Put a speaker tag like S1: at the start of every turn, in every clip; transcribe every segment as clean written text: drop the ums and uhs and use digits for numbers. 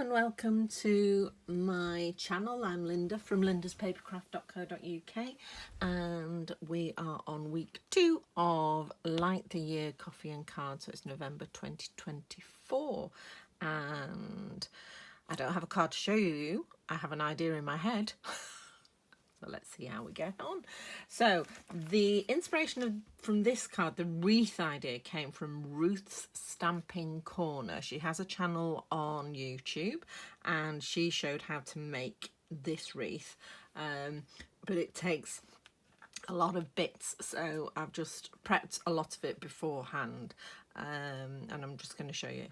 S1: and welcome to my channel. I'm Linda from lindaspapercraft.co.uk and we are on week 2 of Light the Year Coffee and Cards. So it's November 2024 and I don't have a card to show you. I have an idea in my head. So let's see how we get on. So the inspiration from this card, the wreath idea, came from Ruth's Stamping Corner. She has a channel on YouTube and she showed how to make this wreath, but it takes a lot of bits, so I've just prepped a lot of it beforehand, and I'm just going to show you,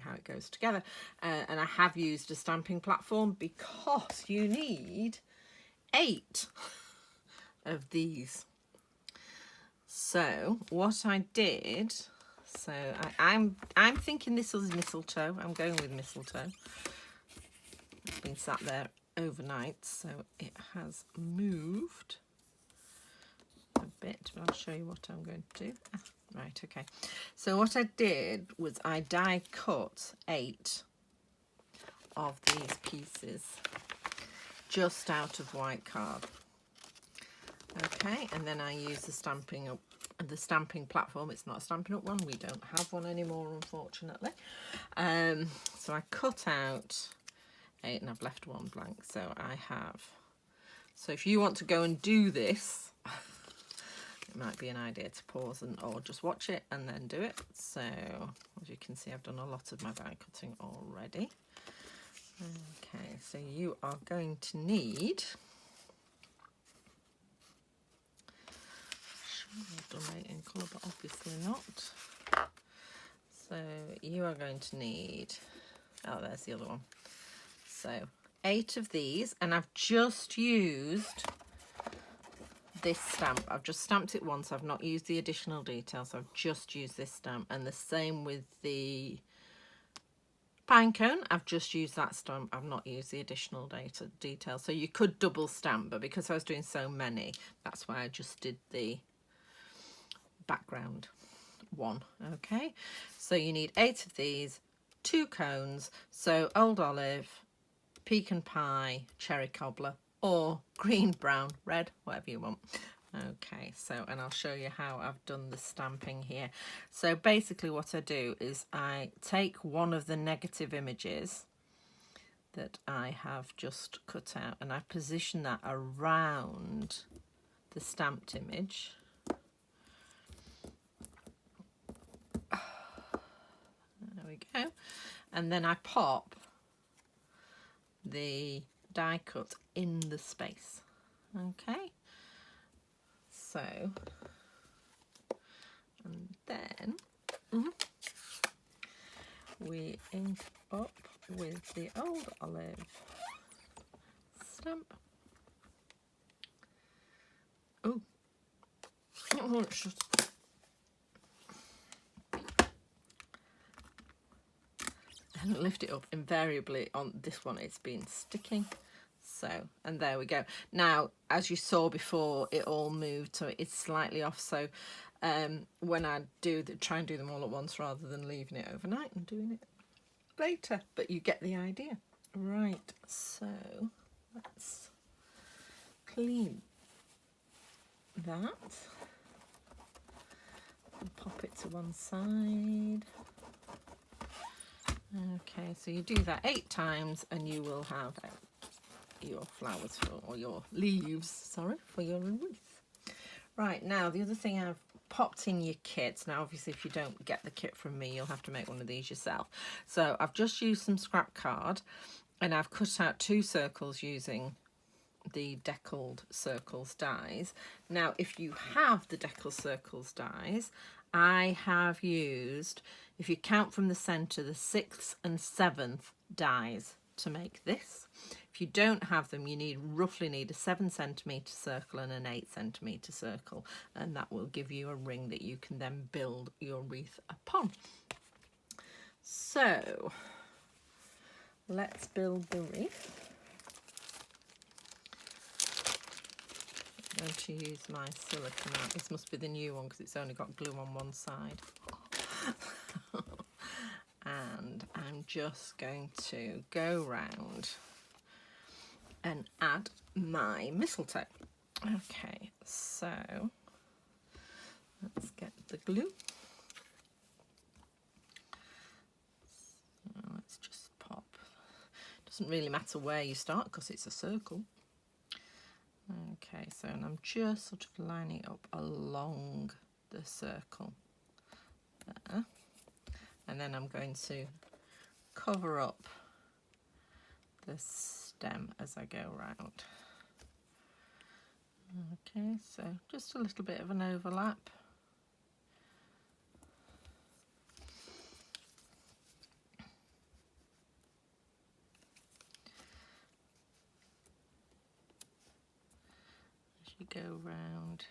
S1: how it goes together. And I have used a stamping platform because you need 8 of these. So what I did, so I'm thinking this was mistletoe. I'm going with mistletoe. It's been sat there overnight, so it has moved a bit, but I'll show you what I'm going to do. Right, okay. So what I did was I die cut 8 of these pieces just out of white card. Okay, and then I use the stamping platform. It's not a Stampin' Up one. We don't have one anymore, unfortunately. So I cut out 8 and I've left 1 blank. So I have. So if you want to go and do this, it might be an idea to pause or just watch it and then do it. So as you can see, I've done a lot of my die cutting already. Okay, so you are going to need, I've done 8 in colour, but obviously not. So you are going to need, oh, there's the other one. So 8 of these, and I've just used this stamp. I've just stamped it once. I've not used the additional details. I've just used this stamp, and the same with the pine cone. I've just used that stamp. I've not used the additional details. So you could double stamp, but because I was doing so many, that's why I just did the background one. Okay, so you need 8 of these, 2 cones, so old olive, pecan pie, cherry cobbler, or green, brown, red, whatever you want. Okay, so, and I'll show you how I've done the stamping here. So basically what I do is I take one of the negative images that I have just cut out and I position that around the stamped image. There we go. And then I pop the die cut in the space. Okay. So, and then we ink up with the old olive stamp. Oh, it's just and lift it up. Invariably on this one it's been sticking. So, and there we go. Now, as you saw before, it all moved, so it's slightly off. So when I try and do them all at once rather than leaving it overnight and doing it later, but you get the idea. Right, so let's clean that and pop it to one side. Okay, so you do that 8 times and you will have your flowers or your leaves, sorry, for your wreath. Right, now the other thing I've popped in your kits. Now obviously if you don't get the kit from me, you'll have to make one of these yourself. So I've just used some scrap card and I've cut out 2 circles using the deckled circles dies. Now if you have the deckled circles dies, I have used, if you count from the center, the 6th and 7th dies to make this. If you don't have them, you roughly need a 7 centimeter circle and an 8 centimeter circle, and that will give you a ring that you can then build your wreath upon. So let's build the wreath. I'm going to use my silicone art. This must be the new one because it's only got glue on one side. And I'm I'm just going to go round and add my mistletoe. Okay, so let's get the glue. So let's just pop. Doesn't really matter where you start because it's a circle. Okay, so and I'm just sort of lining it up along the circle there. And then I'm going to cover up the stem as I go round. Okay, so just a little bit of an overlap. As you go round.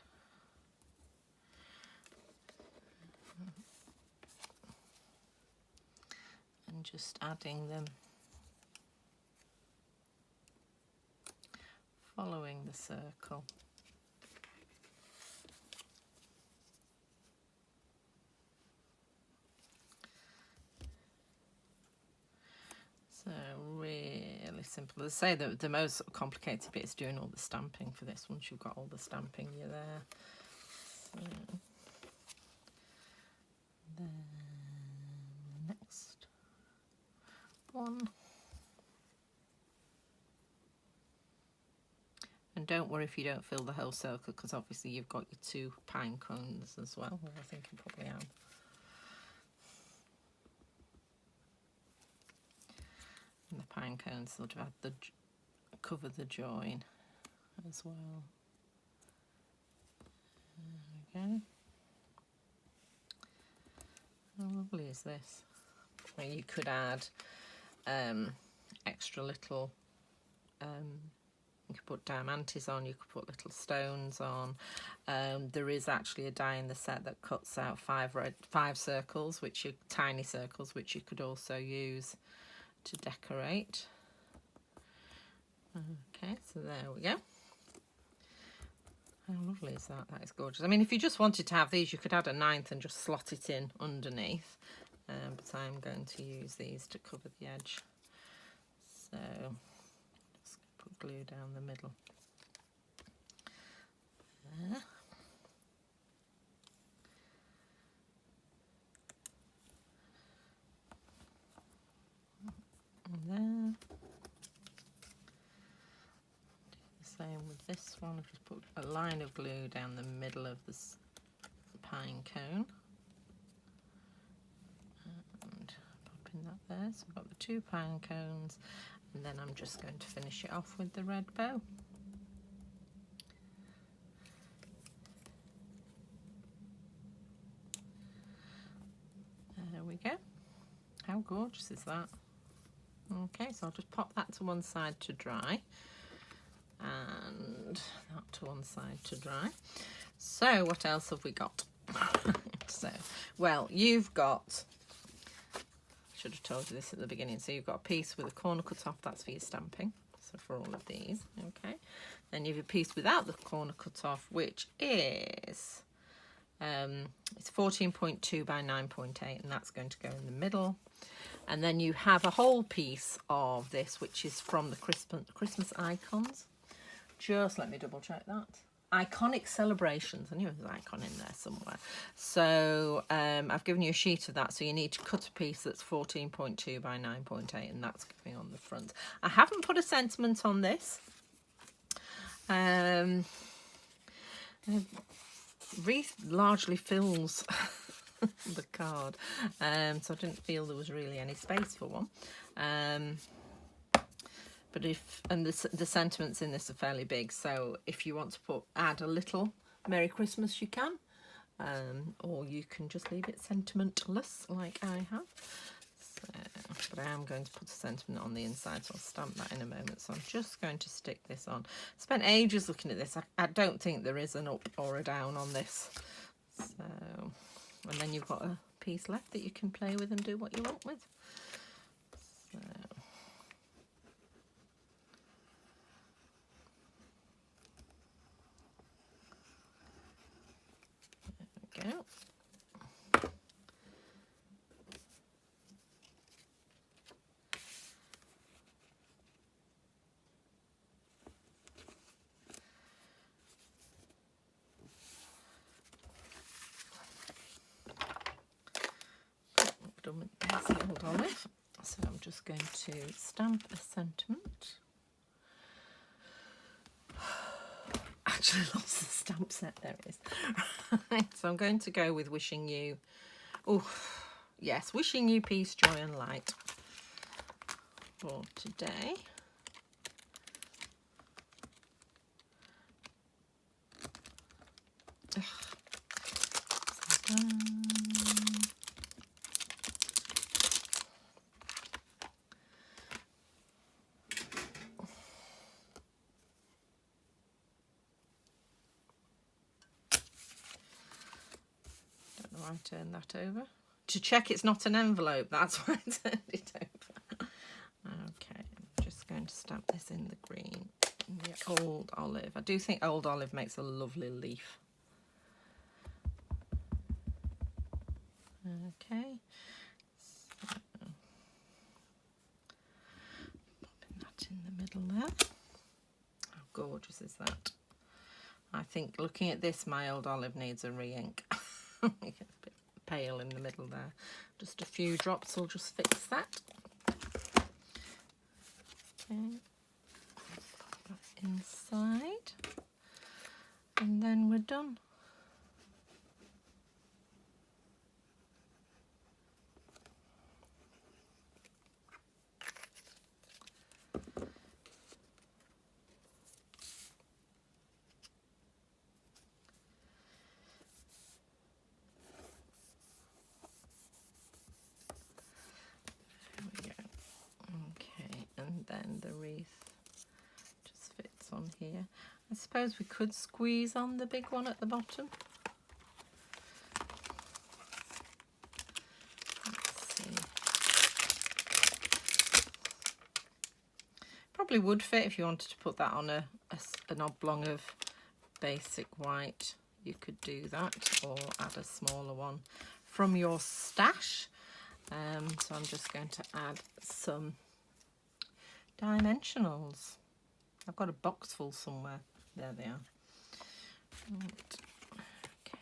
S1: And just adding them, following the circle. So really simple. As I say, the most complicated bit is doing all the stamping for this. Once you've got all the stamping, you're there. So then next one. And don't worry if you don't fill the whole circle, because obviously you've got your 2 pine cones as well. Well, I think you probably am. And the pine cones sort of add cover the join as well. There we go. How lovely is this? Well, you could add extra little, you could put diamantes on, you could put little stones on. There is actually a die in the set that cuts out 5 circles, which are tiny circles, which you could also use to decorate. Okay, so there we go. How lovely is that? That is gorgeous. I mean, if you just wanted to have these, you could add a 9th and just slot it in underneath. But I'm going to use these to cover the edge. So just put glue down the middle. There. And there. Same with this one. I've just put a line of glue down the middle of this pine cone and popping that there. So I've got the 2 pine cones, and then I'm just going to finish it off with the red bow. There we go. How gorgeous is that? Okay, so I'll just pop that to one side to dry. And that to one side to dry. So what else have we got? So, well, you've got, should have told you this at the beginning, so you've got a piece with a corner cut off, that's for your stamping, so for all of these. Okay, then you have a piece without the corner cut off, which is it's 14.2 by 9.8, and that's going to go in the middle. And then you have a whole piece of this, which is from the Christmas icons. Just let me double check that. Iconic Celebrations. I knew there was an icon in there somewhere. So I've given you a sheet of that. So you need to cut a piece that's 14.2 by 9.8, and that's going on the front. I haven't put a sentiment on this. Wreath largely fills the card. So I didn't feel there was really any space for one. But the sentiments in this are fairly big, so if you want to add a little Merry Christmas, you can, or you can just leave it sentimentless like I have. So, but I am going to put a sentiment on the inside, so I'll stamp that in a moment. So I'm just going to stick this on. Spent ages looking at this. I don't think there is an up or a down on this. So, and then you've got a piece left that you can play with and do what you want with. So. Go. done with there's the old olive. So I'm just going to stamp a sentiment. Actually lost the stamp set, there it is. Right, so I'm going to go with wishing you, oh yes, wishing you peace, joy and light for today. Ugh. So I turned that over to check it's not an envelope. That's why I turned it over. Okay, I'm just going to stamp this in the green, the old olive. I do think old olive makes a lovely leaf. Okay, so popping that in the middle there. How gorgeous is that? I think looking at this, my old olive needs a re-ink. It's a bit pale in the middle there. Just a few drops will just fix that. Okay, pop that inside, and then we're done. And then the wreath just fits on here. I suppose we could squeeze on the big one at the bottom. Let's see. Probably would fit if you wanted to put that on an oblong of basic white. You could do that, or add a smaller one from your stash. So I'm just going to add some dimensionals. I've got a box full somewhere. There they are. Right. Okay.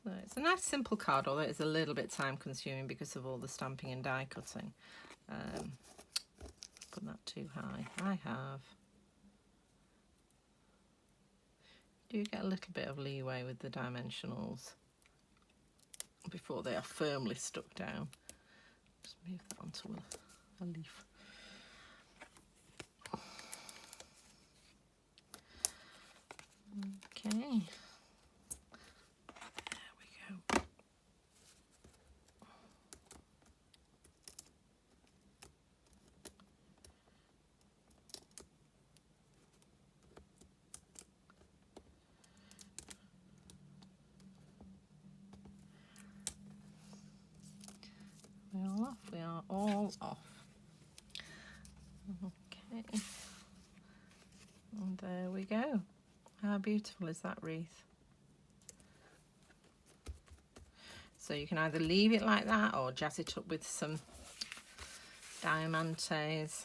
S1: So it's a nice simple card, although it's a little bit time consuming because of all the stamping and die cutting. Put that too high. I have. Do get a little bit of leeway with the dimensionals before they are firmly stuck down. Just move that onto a leaf. Okay, there we go. We're all off. We are all off. Okay. And there we go. How beautiful is that wreath? So you can either leave it like that or jazz it up with some diamantes.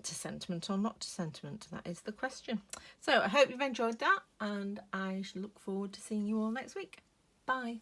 S1: To sentiment or not to sentiment? That is the question. So I hope you've enjoyed that, and I look forward to seeing you all next week. Bye.